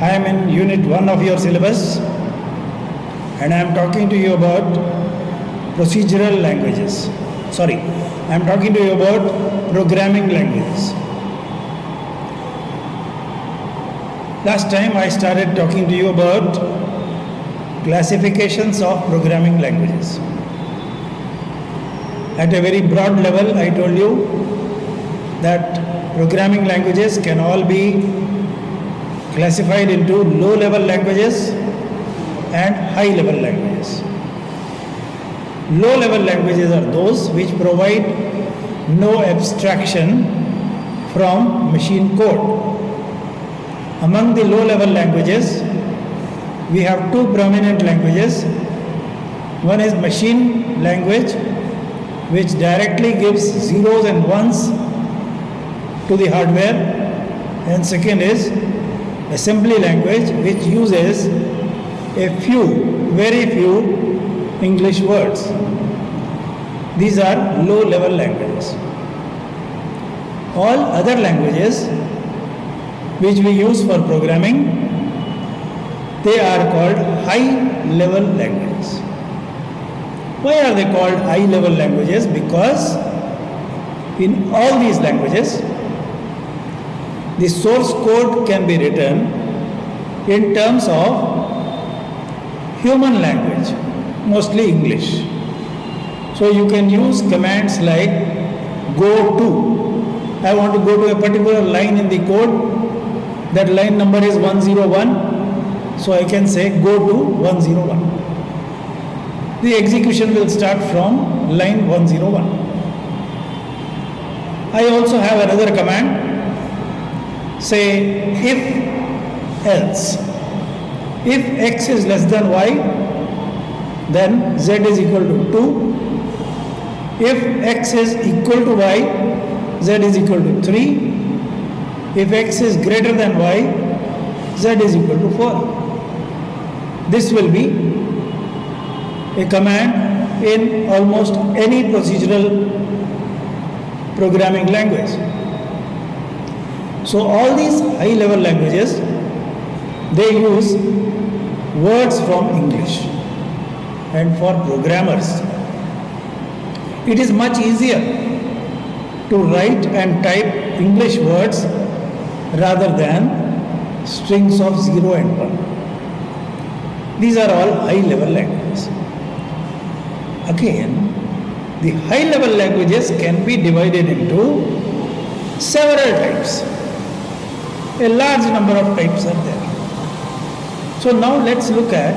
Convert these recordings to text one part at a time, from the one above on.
I am in Unit 1 of your syllabus and I am talking to you about procedural languages. Sorry, I am talking to you about programming languages. Last time I started talking to you about classifications of programming languages. At a very broad level, I told you that programming languages can all be classified into low-level languages and high-level languages. Low-level languages are those which provide no abstraction from machine code. Among the low-level languages, we have two prominent languages. One is machine language, which directly gives zeros and ones to the hardware, and second is assembly language, which uses very few English words. These are low-level languages. All other languages which we use for programming, they are called high-level languages. Why are they called high-level languages? Because in all these languages, the source code can be written in terms of human language, mostly English. So you can use commands like go to. I want to go to a particular line in the code. That line number is 101. So I can say go to 101. The execution will start from line 101. I also have another command. Say if else. If x is less than y, then z is equal to 2. If x is equal to y, z is equal to 3. If x is greater than y, z is equal to 4. This will be a command in almost any procedural programming language. So all these high-level languages, they use words from English. And for programmers, it is much easier to write and type English words rather than strings of 0 and 1. These are all high-level languages. Again, the high-level languages can be divided into several types. A large number of types are there. So now let's look at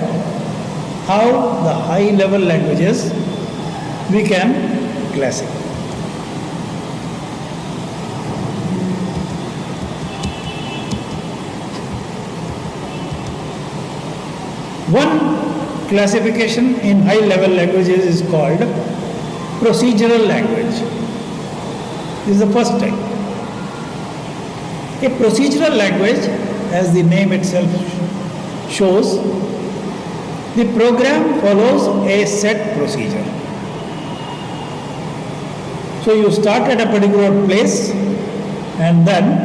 how the high-level languages we can classify. One classification in high-level languages is called procedural language. This is the first type. A procedural language, as the name itself shows, the program follows a set procedure. So you start at a particular place and then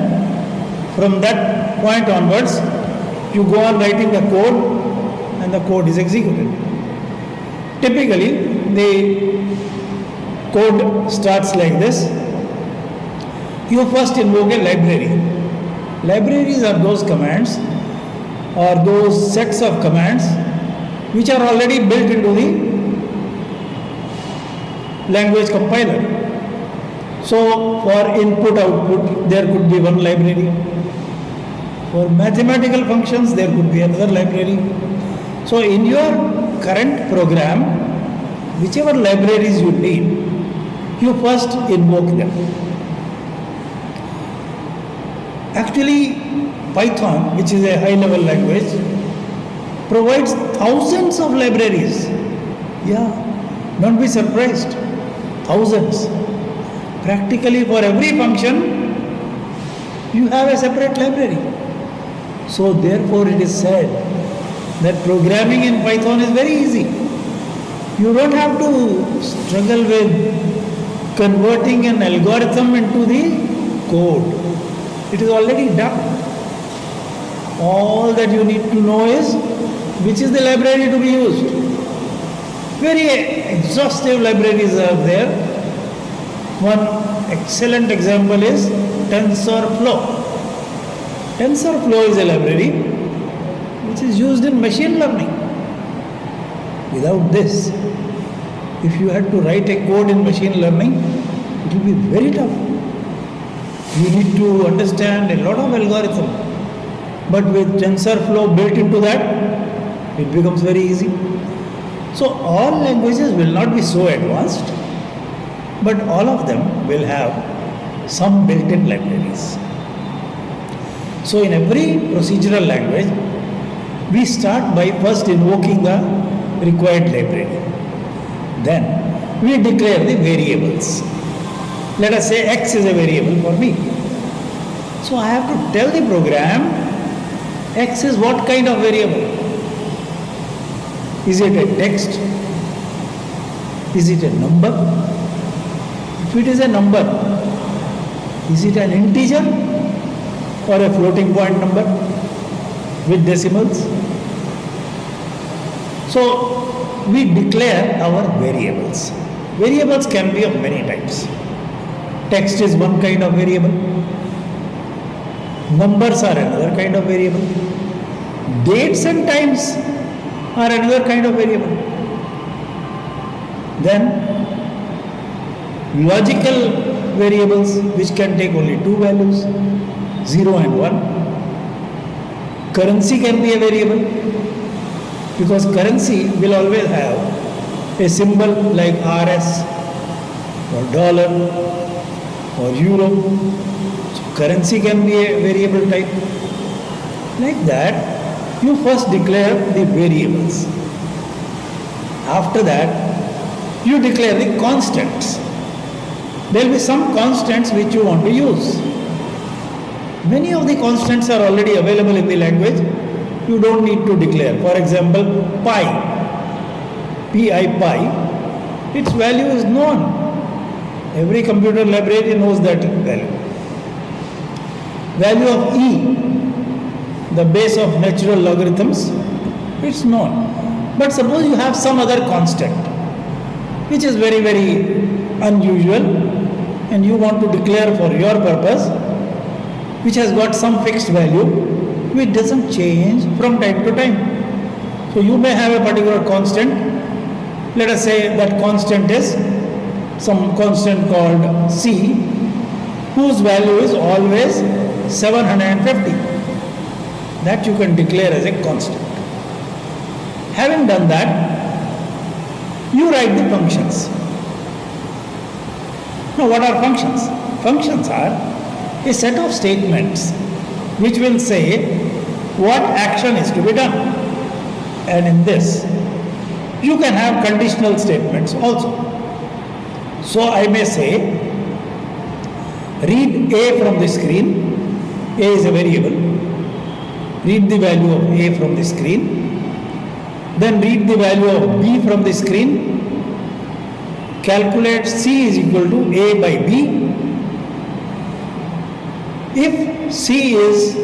from that point onwards you go on writing the code and the code is executed. Typically the code starts like this. You first invoke a library. Libraries are those commands or those sets of commands which are already built into the language compiler. So for input output there could be one library. For mathematical functions there could be another library. So in your current program, whichever libraries you need, you first invoke them. Actually, Python, which is a high-level language, provides thousands of libraries. Yeah, don't be surprised. Thousands. Practically for every function, you have a separate library. So therefore it is said that programming in Python is very easy. You don't have to struggle with converting an algorithm into the code. It is already done. All that you need to know is which is the library to be used. Very exhaustive libraries are there. One excellent example is TensorFlow. TensorFlow is a library which is used in machine learning. Without this, if you had to write a code in machine learning, it will be very tough. You need to understand a lot of algorithm. But with TensorFlow built into that, it becomes very easy. So all languages will not be so advanced, but all of them will have some built-in libraries. So in every procedural language, we start by first invoking the required library. Then we declare the variables. Let us say X is a variable for me. So I have to tell the program X is what kind of variable? Is it a text? Is it a number? If it is a number, is it an integer or a floating point number with decimals? So we declare our variables. Variables can be of many types. Text is one kind of variable. Numbers are another kind of variable. Dates and times are another kind of variable. Then logical variables which can take only two values, 0 and 1. Currency can be a variable because currency will always have a symbol like RS or dollar or euro. So currency can be a variable type. Like that, you first declare the variables. After that, you declare the constants. There will be some constants which you want to use. Many of the constants are already available in the language. You don't need to declare. For example, pi, pi, its value is known. Every computer library knows that value. Value of e, the base of natural logarithms, it's known. But suppose you have some other constant which is very, very unusual and you want to declare for your purpose, which has got some fixed value which doesn't change from time to time. So you may have a particular constant. Let us say that constant is some constant called c, whose value is always 750. That you can declare as a constant. Having done that, you write the functions. Now what are functions? Functions are a set of statements which will say what action is to be done. And in this, you can have conditional statements also. So I may say, read A from the screen. A is a variable. Read the value of A from the screen. Then read the value of B from the screen. Calculate C is equal to A by B. If C is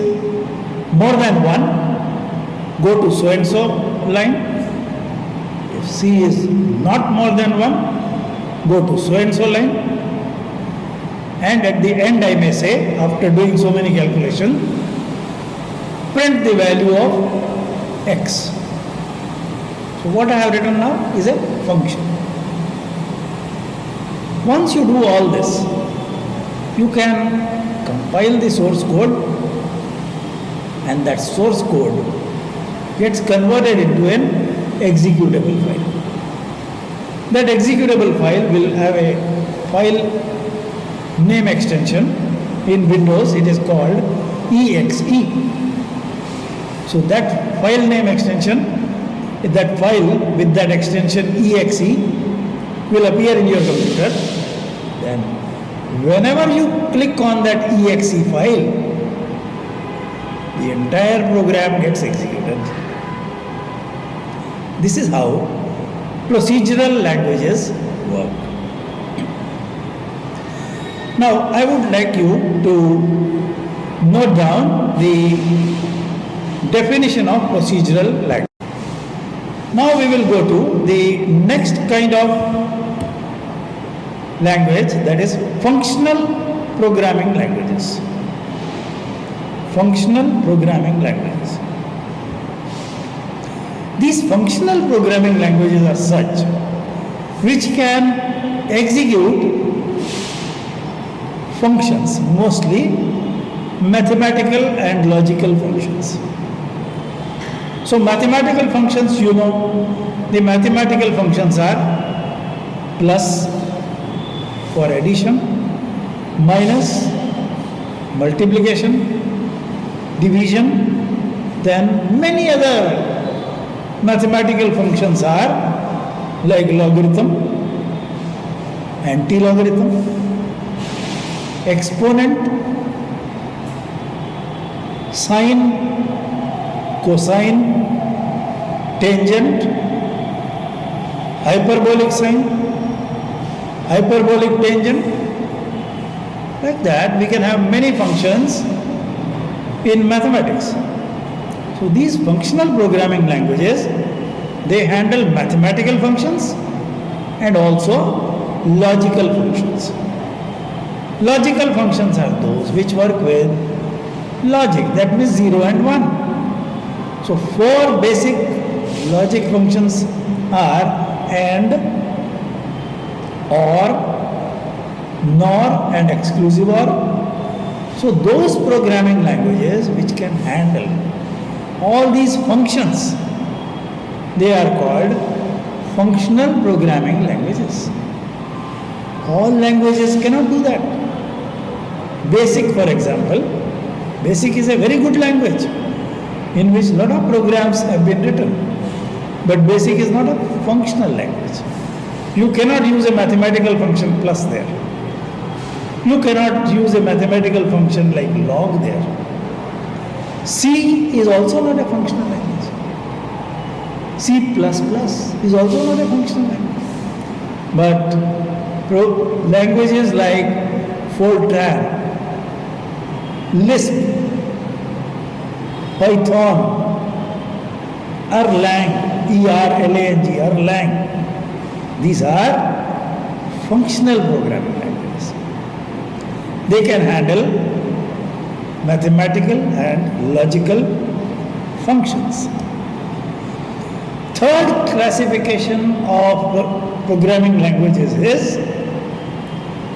more than 1, go to so and so line. If C is not more than 1, go to so and so line. And at the end I may say, after doing so many calculations, print the value of X. So what I have written now is a function. Once you do all this, you can compile the source code and that source code gets converted into an executable file. That executable file will have a file name extension. In Windows it is called exe. So that file name extension, that file with that extension exe will appear in your computer. Then whenever you click on that exe file, the entire program gets executed. This is how procedural languages work. Now I would like you to note down the definition of procedural language. Now we will go to the next kind of language, that is functional programming languages. Functional programming languages. These functional programming languages are such which can execute functions, mostly mathematical and logical functions. So mathematical functions, you know, the mathematical functions are plus for addition, minus, multiplication, division, then many other mathematical functions are like logarithm, anti-logarithm, exponent, sine, cosine, tangent, hyperbolic sine, hyperbolic tangent. Like that, we can have many functions in mathematics. So these functional programming languages, they handle mathematical functions and also logical functions. Logical functions are those which work with logic, that means 0 and 1. So four basic logic functions are AND, OR, NOR and exclusive OR. So those programming languages which can handle all these functions, they are called functional programming languages. All languages cannot do that. BASIC, for example, BASIC is a very good language in which a lot of programs have been written. But BASIC is not a functional language. You cannot use a mathematical function plus there. You cannot use a mathematical function like log there. C is also not a functional language. C++ is also not a functional language. But languages like Fortran, Lisp, Python, Erlang, E-R-L-A-N-G, Erlang, these are functional programming languages. They can handle mathematical and logical functions. Third classification of programming languages is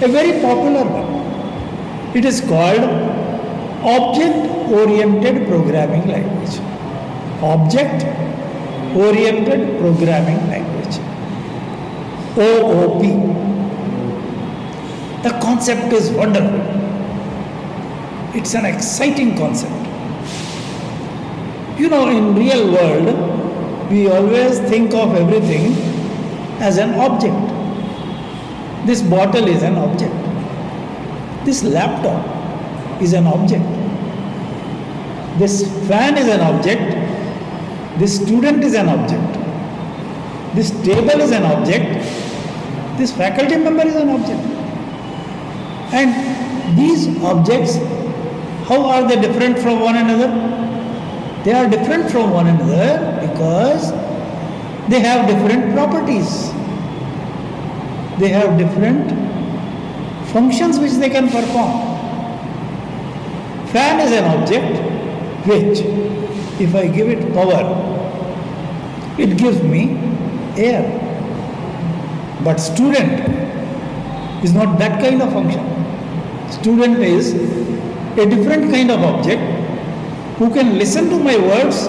a very popular one. It is called Object-Oriented Programming Language. Object-Oriented Programming Language. OOP. The concept is wonderful. It's an exciting concept. You know, in real world, we always think of everything as an object. This bottle is an object. This laptop is an object. This fan is an object. This student is an object. This table is an object. This faculty member is an object. And these objects, how are they different from one another? They are different from one another because they have different properties. They have different functions which they can perform. Fan is an object which, if I give it power, it gives me air. But student is not that kind of function. Student is a different kind of object who can listen to my words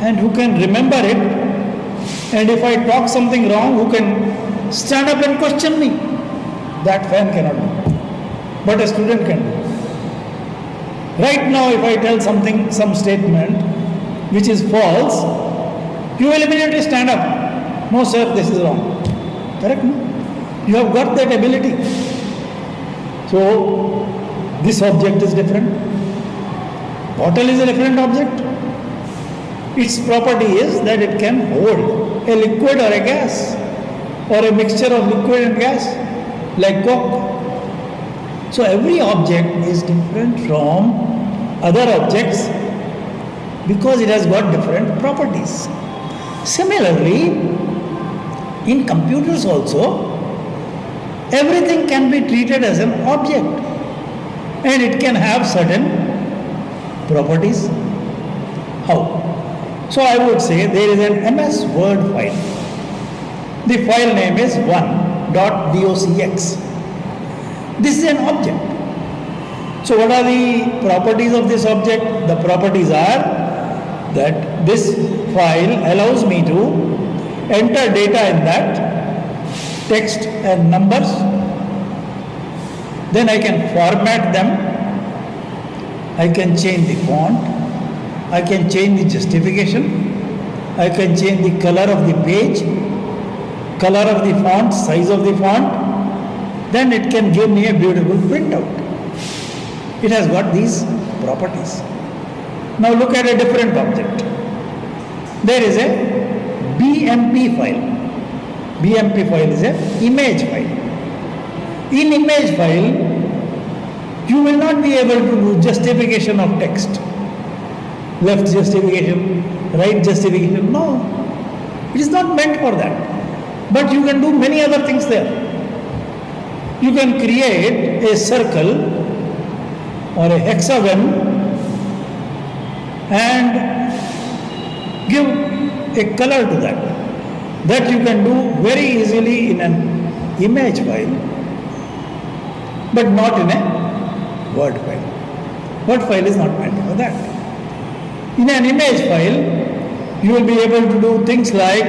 and who can remember it, and if I talk something wrong, who can stand up and question me. That fan cannot do, but a student can do. Right now, if I tell some statement which is false, you will immediately stand up. No sir, this is wrong. Correct? No? You have got that ability. So, this object is different. Bottle is a different object. Its property is that it can hold a liquid or a gas, or a mixture of liquid and gas, like Coke. So every object is different from other objects because it has got different properties. Similarly, in computers also, everything can be treated as an object and it can have certain properties. How? So I would say there is an MS Word file. The file name is 1.docx. This is an object. So what are the properties of this object? The properties are that this file allows me to enter data in that, text and numbers. Then I can format them. I can change the font. I can change the justification. I can change the color of the page, color of the font, size of the font. Then it can give me a beautiful printout. It has got these properties. Now look at a different object. There is a BMP file. BMP file is an image file. In image file, you will not be able to do justification of text. Left justification, right justification. No. It is not meant for that. But you can do many other things there. You can create a circle or a hexagon and give a color to that. That you can do very easily in an image file, but not in a Word file. Word file is not meant for that. In an image file, you will be able to do things like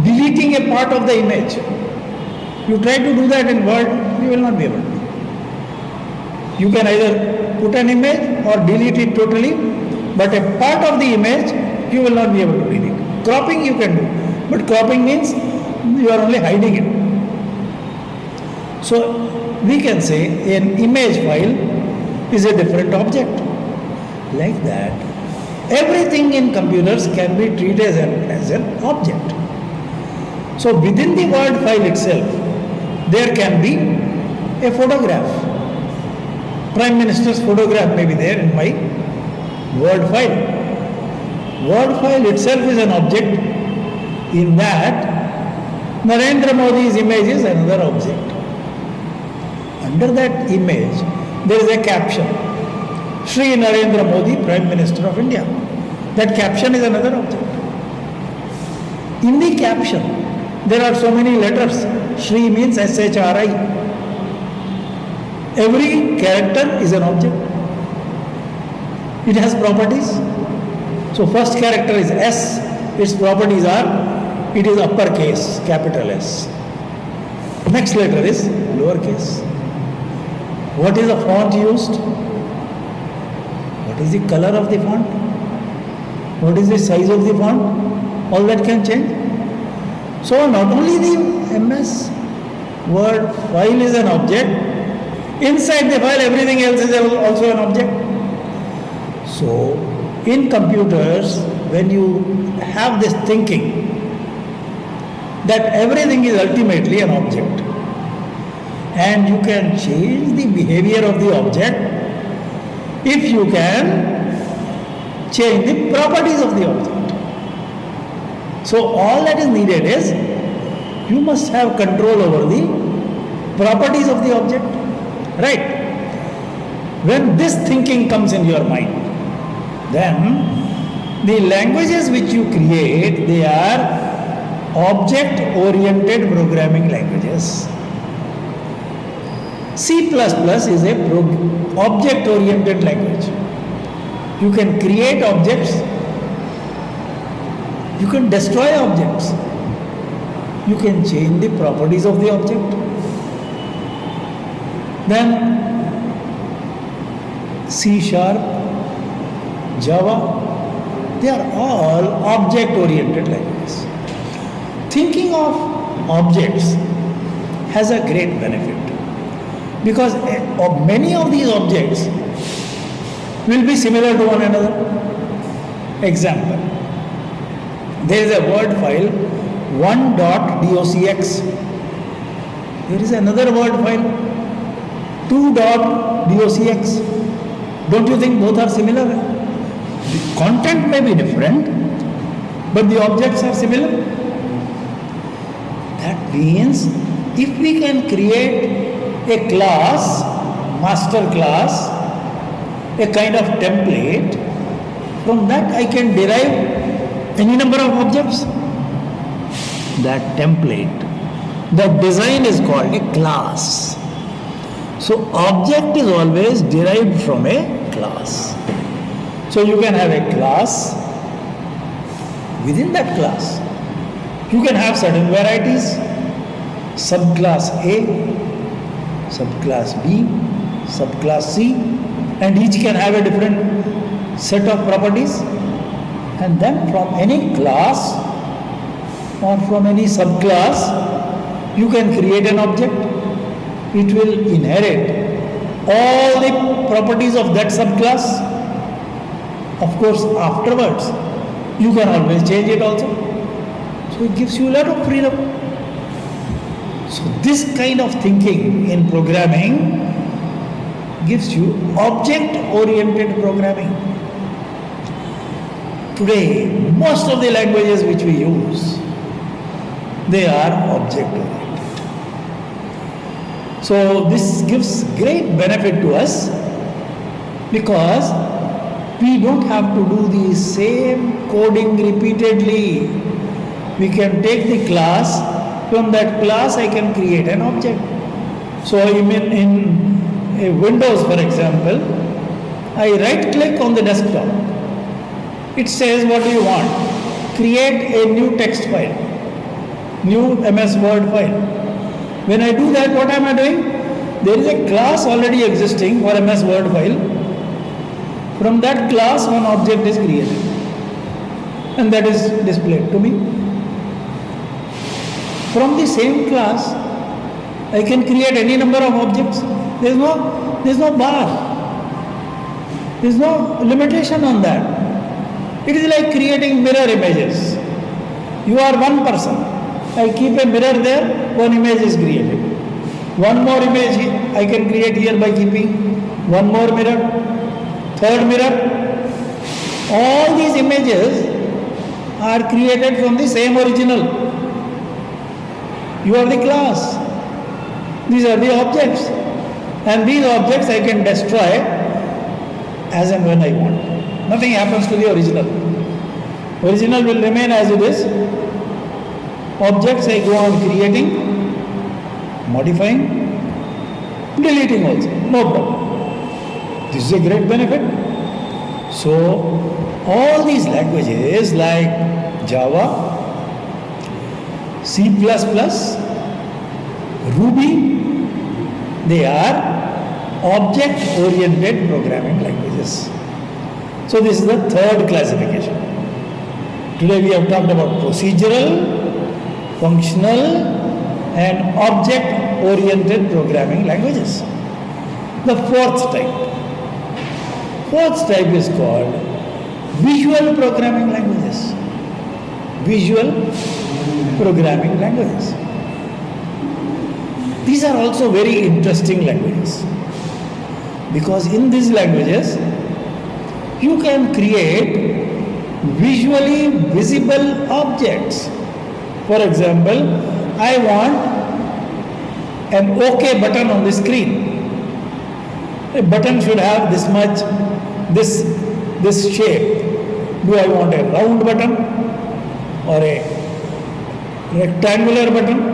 deleting a part of the image. You try to do that in Word, you will not be able to. You can either put an image or delete it totally, but a part of the image you will not be able to delete. Cropping you can do, but cropping means you are only hiding it. So we can say an image file is a different object. Like that, everything in computers can be treated as an object. So within the Word file itself, there can be a photograph. Prime Minister's photograph may be there in my Word file. Word file itself is an object. In that, Narendra Modi's image is another object. Under that image, there is a caption. Shri Narendra Modi, Prime Minister of India. That caption is another object. In the caption, there are so many letters. Shri means SHRI. Every character is an object. It has properties. So first character is S. Its properties are, it is uppercase, capital S. Next letter is lowercase. What is the font used? What is the color of the font? What is the size of the font? All that can change. So not only the MS Word file is an object, inside the file everything else is also an object. So in computers, when you have this thinking that everything is ultimately an object and you can change the behavior of the object if you can change the properties of the object. So all that is needed is you must have control over the properties of the object, right? When this thinking comes in your mind, then the languages which you create, they are object-oriented programming languages. C++ is a object-oriented language. You can create objects, you can destroy objects, you can change the properties of the object. Then C#, Java, they are all object-oriented languages. Thinking of objects has a great benefit because many of these objects will be similar to one another. Example, there is a Word file 1.docx. There is another Word file 2.docx. Don't you think both are similar? The content may be different, but the objects are similar. That means if we can create a class, master class, a kind of template, from that I can derive any number of objects. That template, that design is called a class. So object is always derived from a class. So you can have a class. Within that class, you can have certain varieties, subclass A, subclass B, subclass C, and each can have a different set of properties. And then from any class or from any subclass, you can create an object. It will inherit all the properties of that subclass. Of course, afterwards, you can always change it also. So it gives you a lot of freedom. So this kind of thinking in programming gives you object-oriented programming. Today, most of the languages which we use, they are object-oriented. So this gives great benefit to us because we don't have to do the same coding repeatedly. We can take the class, from that class I can create an object. So even in a Windows, for example, I right click on the desktop. It says what do you want? Create a new text file, new MS Word file. When I do that, what am I doing? There is a class already existing for MS Word file. From that class, one object is created. And that is displayed to me. From the same class, I can create any number of objects. There is no bar. There is no limitation on that. It is like creating mirror images. You are one person. I keep a mirror there, one image is created. One more image I can create here by keeping one more mirror, third mirror. All these images are created from the same original. You are the class. These are the objects. And these objects I can destroy as and when I want. Nothing happens to the original. Original will remain as it is. Objects I go on creating, modifying, deleting also. No problem. This is a great benefit. So, all these languages like Java, C++, Ruby, they are object-oriented programming languages. So this is the third classification. Today we have talked about procedural, functional and object-oriented programming languages. The fourth type is called visual programming languages. Visual programming languages. These are also very interesting languages because in these languages you can create visually visible objects. For example, I want an OK button on the screen. A button should have this much, this shape. Do I want a round button or a rectangular button?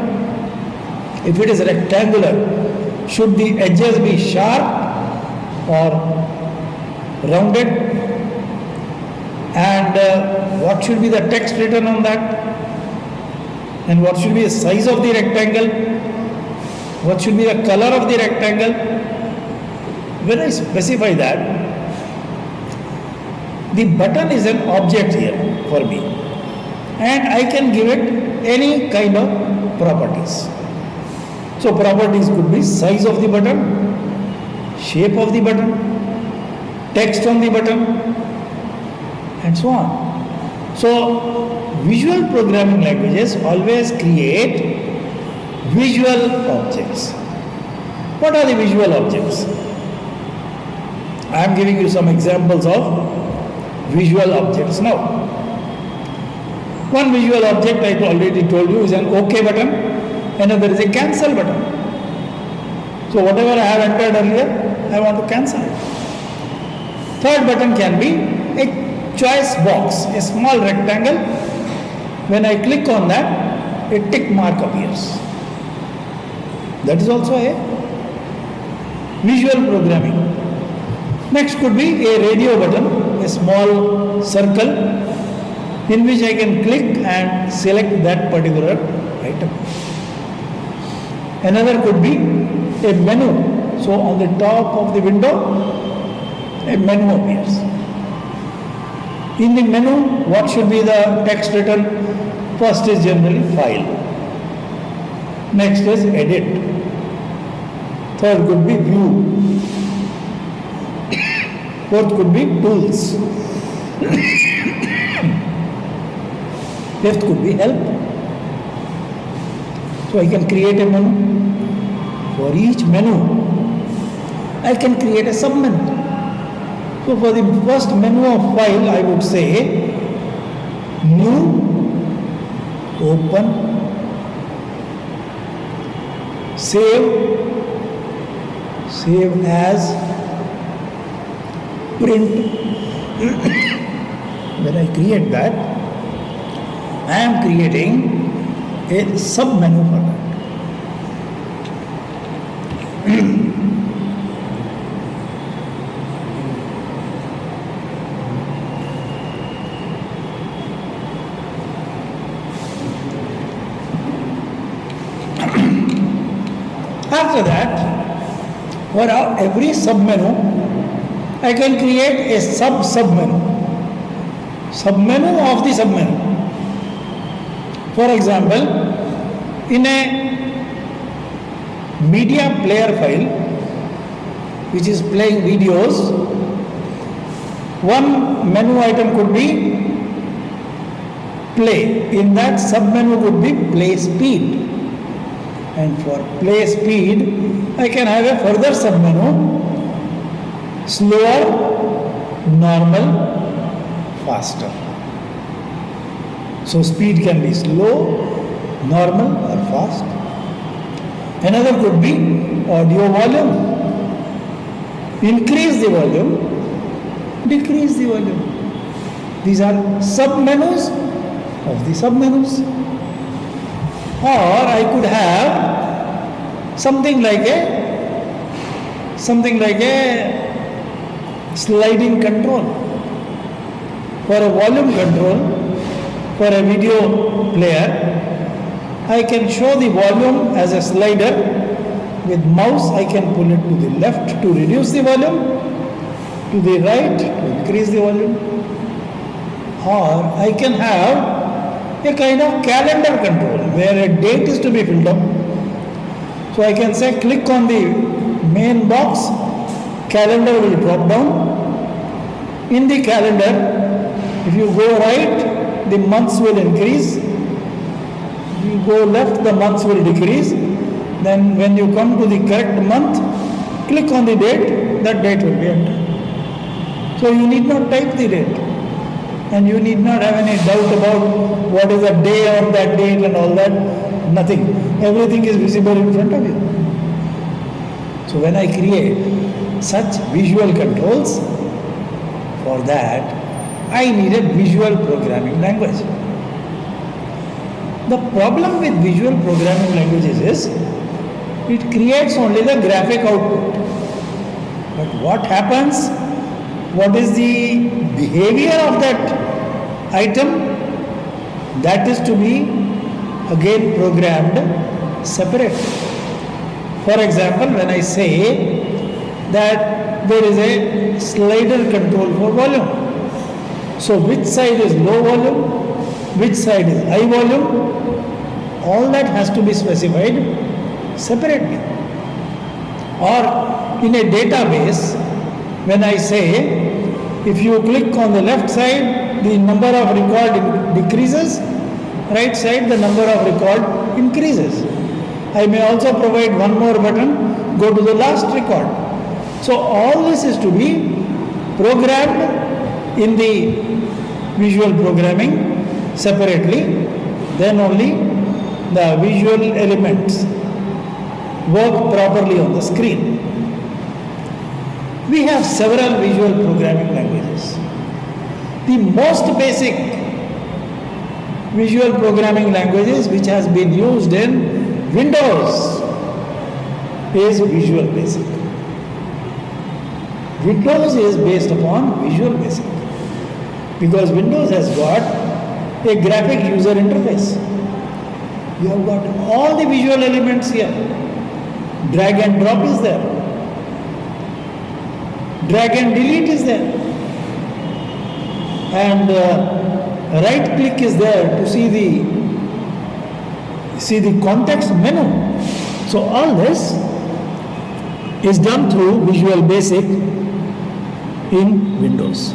If it is rectangular, should the edges be sharp or rounded? And what should be the text written on that? And what should be the size of the rectangle? What should be the color of the rectangle? When I specify that, the button is an object here for me. And I can give it any kind of properties. So properties could be size of the button, shape of the button, text on the button, and so on. So visual programming languages always create visual objects. What are the visual objects? I am giving you some examples of visual objects now. One visual object I already told you is an OK button, another is a cancel button. So whatever I have entered earlier, I want to cancel it. Third button can be a choice box, a small rectangle. When I click on that, a tick mark appears. That is also a visual programming. Next could be a radio button, a small circle in which I can click and select that particular item. Another could be a menu. So on the top of the window, a menu appears. In the menu, what should be the text written? First is generally file. Next is edit. Third could be view. Fourth could be tools. Fifth could be help. So I can create a menu. For each menu, I can create a submenu. So for the first menu of file, I would say new, open, save, save as, print. When I create that, I am creating a sub-menu for that. After that, for every sub-menu, I can create a sub-sub-menu. Sub-menu of the sub-menu. For example, in a media player file, which is playing videos, one menu item could be play. In that sub-menu would be play speed. And for play speed, I can have a further sub-menu, slower, normal, faster. So speed can be slow, normal or fast. Another could be audio volume. Increase the volume, decrease the volume. These are sub-menus of the sub-menus. Or I could have something like a sliding control. For a volume control, for a video player, I can show the volume as a slider. With mouse, I can pull it to the left to reduce the volume, to the right to increase the volume. Or I can have a kind of calendar control where a date is to be filled up. So I can say click on the main box, calendar will drop down. In the calendar, if you go right, the months will increase. If you go left, the months will decrease. Then when you come to the correct month, click on the date, that date will be entered. So you need not type the date. And you need not have any doubt about what is the day on that date and all that. Nothing. Everything is visible in front of you. So when I create such visual controls, for that I need a visual programming language. The problem with visual programming languages is it creates only the graphic output. But what happens? What is the behavior of that item? That is to be again programmed separate. For example, when I say that there is a slider control for volume. So which side is low volume, which side is high volume, all that has to be specified separately. Or in a database, when I say if you click on the left side, the number of record decreases, right side the number of record increases. I may also provide one more button, go to the last record. So all this is to be programmed in the visual programming separately, then only the visual elements work properly on the screen. We have several visual programming languages. The most basic visual programming languages which has been used in Windows is Visual Basic. Windows is based upon Visual Basic because Windows has got a graphic user interface. You have got all the visual elements here. Drag and drop is there. Drag and delete is there. And right click is there to see the context menu. So all this is done through Visual Basic in Windows.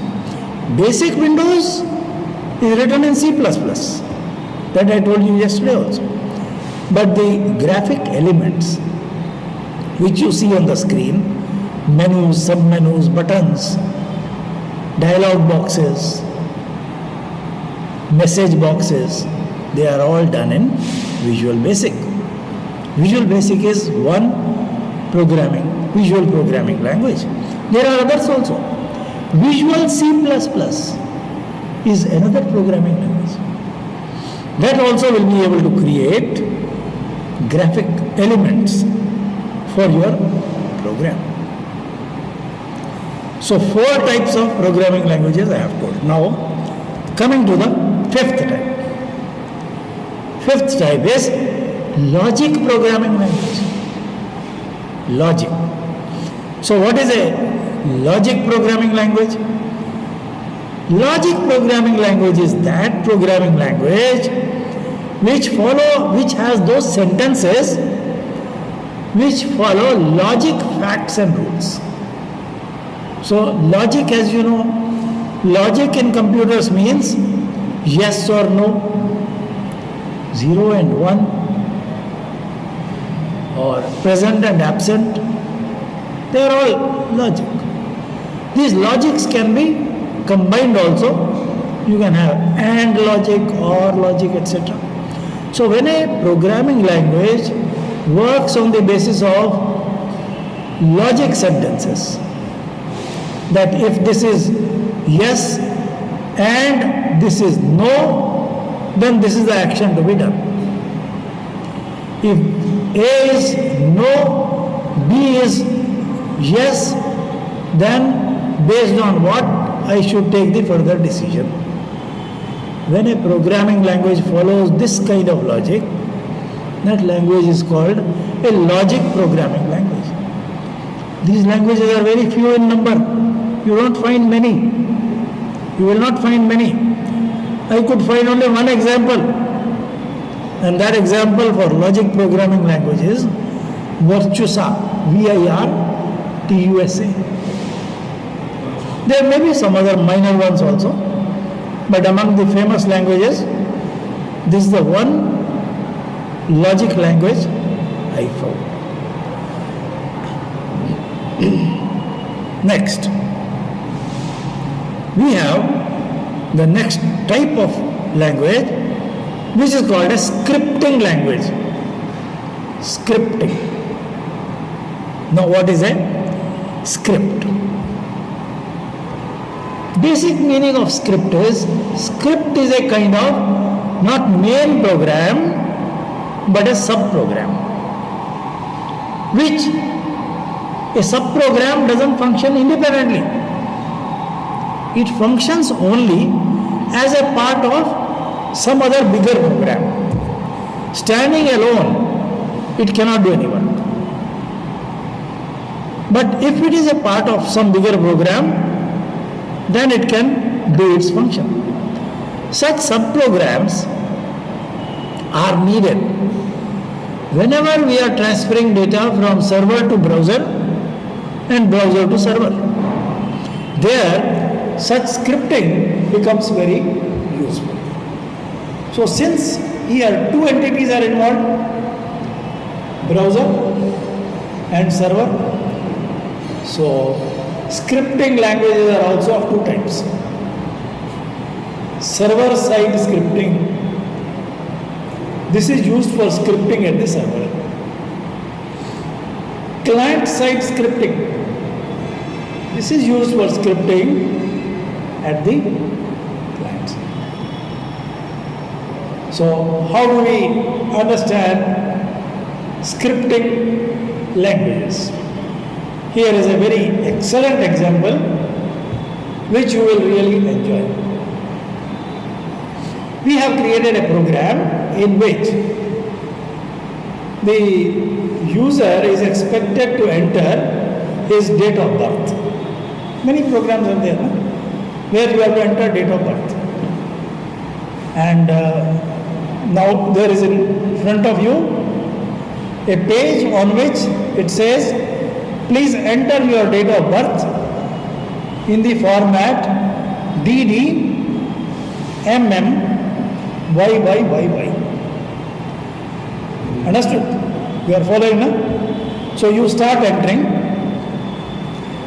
Basic Windows is written in C++. That I told you yesterday also. But the graphic elements which you see on the screen, menus, sub-menus, buttons, dialog boxes, message boxes, they are all done in Visual Basic. Visual Basic is one visual programming language. There are others also. Visual C++ is another programming language. That also will be able to create graphic elements for your program. So 4 types of programming languages I have told. Now coming to the 5th type. 5th type is logic programming language. Logic. So what is a logic programming language? Logic programming language is that programming language which has those sentences which follow logic, facts and rules. So logic, as you know, logic in computers means yes or no, 0 and 1, or present and absent. They are all logic. These logics can be combined also. You can have AND logic, OR logic, etc. So when a programming language works on the basis of logic sentences, that if this is yes and this is no, then this is the action to be done. If A is no, B is yes, then based on what I should take the further decision. When a programming language follows this kind of logic, that language is called a logic programming language. These languages are very few in number. You don't find many. You will not find many. I could find only one example. And that example for logic programming language is Virtusa, Virtusa. There may be some other minor ones also, but among the famous languages, this is the one logic language I found. Next, we have the next type of language which is called a scripting language. Scripting. Now what is a script? Basic meaning of script is a kind of not main program but a sub-program, which a sub-program doesn't function independently. It functions only as a part of some other bigger program. Standing alone, it cannot do any work. But if it is a part of some bigger program, then it can do its function. Such sub-programs are needed whenever we are transferring data from server to browser and browser to server. There, such scripting becomes very useful. So since here 2 entities are involved, browser and server, So scripting languages are also of two types. Server side scripting. This is used for scripting at the server. Client side scripting. This is used for scripting at the client side. So how do we understand scripting languages? Here is a very excellent example which you will really enjoy. We have created a program in which the user is expected to enter his date of birth. Many programs are there, no? Where you have to enter date of birth. And now there is in front of you a page on which it says, please enter your date of birth in the format DD MM YYYY. Understood? You are following now? So you start entering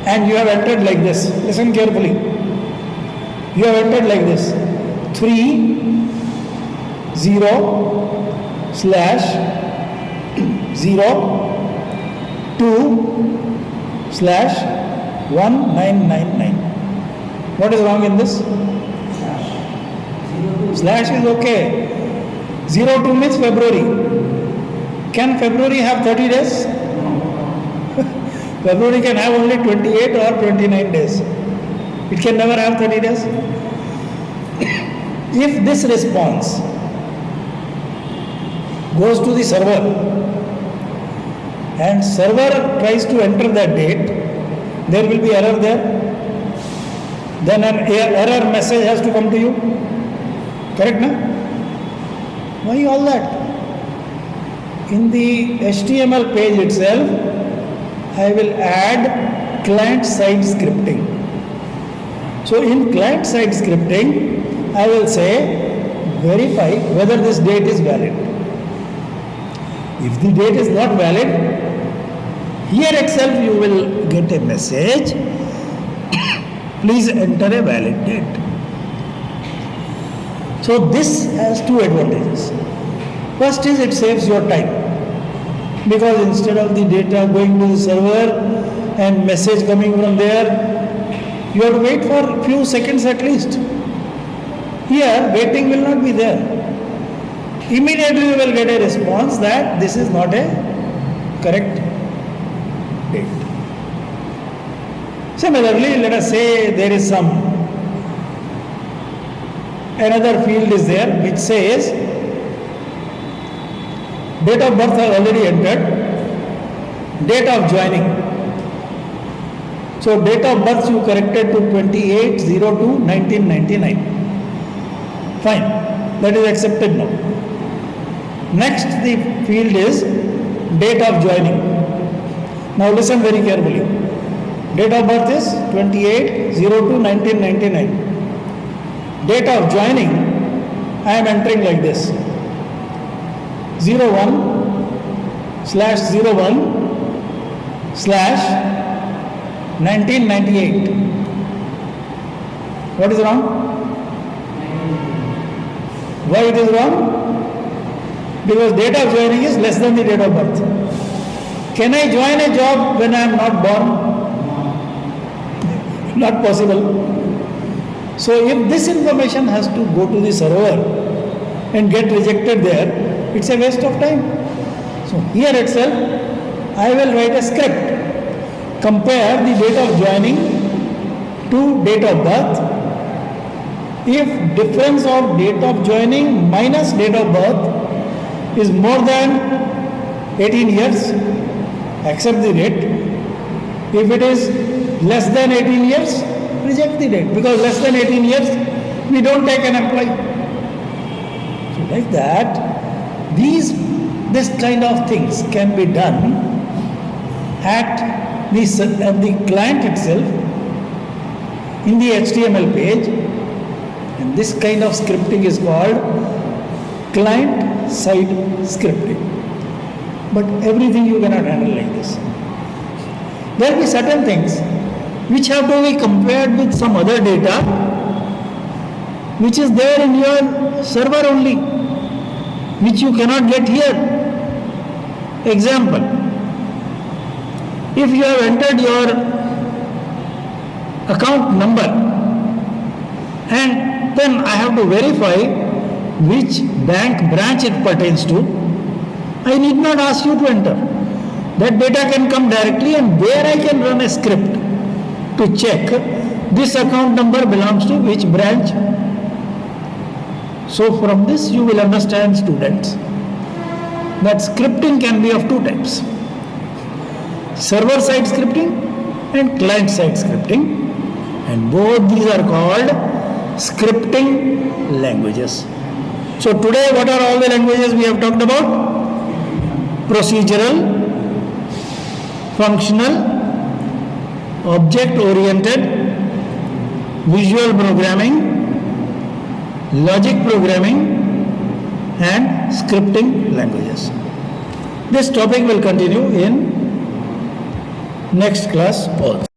and you have entered like this. Listen carefully. You have entered like this. 3 0 slash 0 2 slash 1999. What is wrong in this? Slash is okay. 02 means February. Can February have 30 days? February can have only 28 or 29 days. It can never have 30 days. If this response goes to the server and server tries to enter that date, there will be error there. Then an error message has to come to you. Correct, no? Why all that? In the HTML page itself, I will add client-side scripting. So in client-side scripting, I will say, verify whether this date is valid. If the date is not valid, here itself you will get a message, please enter a valid date. So this has two advantages. First is it saves your time, because instead of the data going to the server and message coming from there, you have to wait for a few seconds at least. Here waiting will not be there. Immediately you will get a response that this is not a correct date. Similarly, let us say there is another field is there which says date of birth I already entered, date of joining. So date of birth you corrected to 28/02/1999. Fine, that is accepted now. Next the field is date of joining. Now listen very carefully. Date of birth is 28/02/1999. Date of joining I am entering like this. 01/01/1998. What is wrong? Why it is wrong? Because date of joining is less than the date of birth. Can I join a job when I am not born? Not possible. So if this information has to go to the server and get rejected there, it's a waste of time. So here itself, I will write a script. Compare the date of joining to date of birth. If difference of date of joining minus date of birth is more than 18 years, accept the date. If it is less than 18 years, reject the date, because less than 18 years we don't take an employee. So like that, this kind of things can be done at the client itself in the HTML page, and this kind of scripting is called client-side scripting. But everything you cannot handle like this. There will be certain things which have to be compared with some other data which is there in your server only, which you cannot get here. Example, if you have entered your account number and then I have to verify which bank branch it pertains to, I need not ask you to enter. That data can come directly, and there I can run a script to check this account number belongs to which branch. So from this you will understand, students, that scripting can be of two types: server side scripting and client side scripting, and both these are called scripting languages. So today what are all the languages we have talked about? Procedural, functional, object oriented, visual programming, logic programming, and scripting languages. This topic will continue in next class also.